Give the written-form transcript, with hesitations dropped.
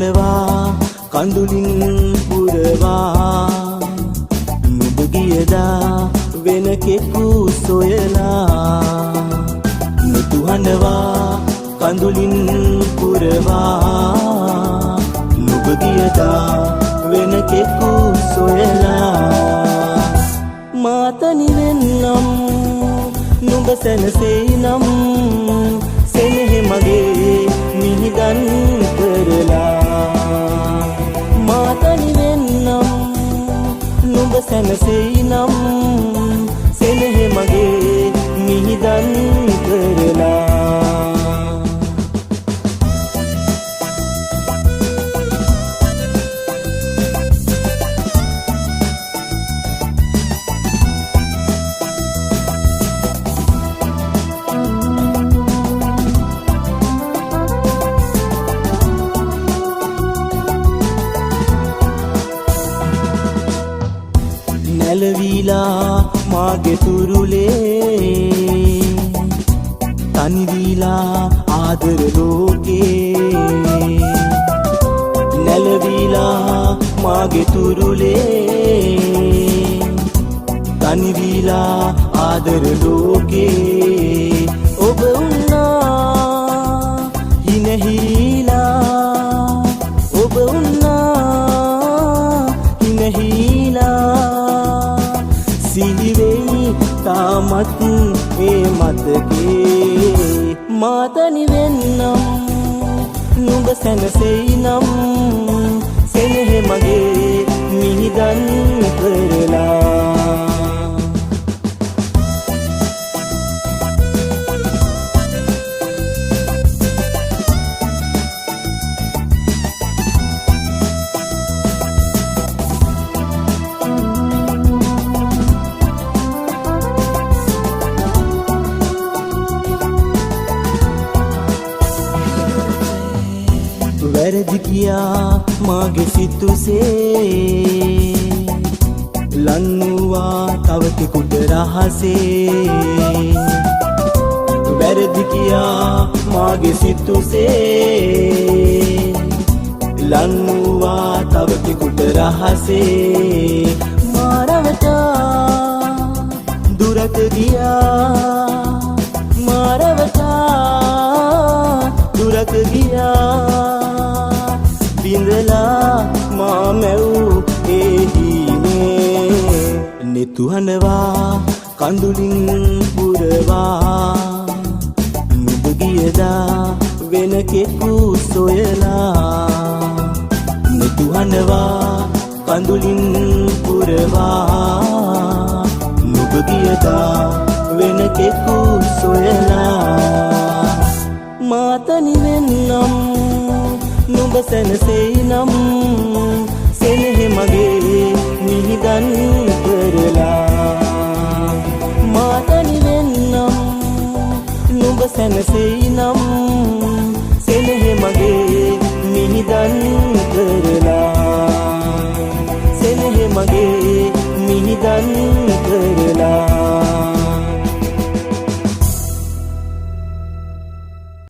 හඬවා කඳුලින් පුරවා නුඹ ගියදා වෙන කෙකු සොයලා නුතු හඬවා කඳුලින් පුරවා නුඹ ගියදා වෙන කෙකු සොයලා මාතනි වෙන්නම් නුඹ සැනසෙයිනම් සෙනෙහ මගේ මිහිදන් කරලා මාතනි වෙන්නම් නුඹ සැනසෙයිනම් සෙනෙහ මගේ මිහිදන් කරලා නැලවිලා මාගේ තුරුලේ තනිවිලා ආදර ලෝකේ නැලවිලා මාගේ තුරුලේ තනිවිලා ආදර ලෝකේ ඔබ උන්නා හිනහිලා ඔබ උන්නා හිනහිලා සිහිවෙයි තාමත් ඒ මතකේ මාතනි වෙන්නම් නුඹ සැනසෙයිනම් සෙනෙහ මගේ මිහිදන් කරලා වැරදි කියා මාගේ සිතුසේ ලන්නුවා තව කෙකුට රහසේ වැරදි කියා මාගේ සිතුසේ ලන්නුවා තව කෙකුට රහසේ මාරවටා දුරට ගියා මාරවටා දුරට ගියා බිඳලා මා මැව් එහිනේ නෙතු හඬවා කඳුලින් පුරවා නුඹ ගියදා වෙන කෙකු සොයලා නෙතු හඬවා කඳුලින් පුරවා නුඹ ගියදා වෙන කෙකු සොයලා මාතනි වෙන්නම් නුඹ සැනසෙයිනම් සෙනෙහ මගේ මිහිදන් කරලා මාතනි වෙන්නම් නුඹ සැනසෙයිනම් සෙනෙහ මගේ මිහිදන් කරලා සෙනෙහ මගේ මිහිදන්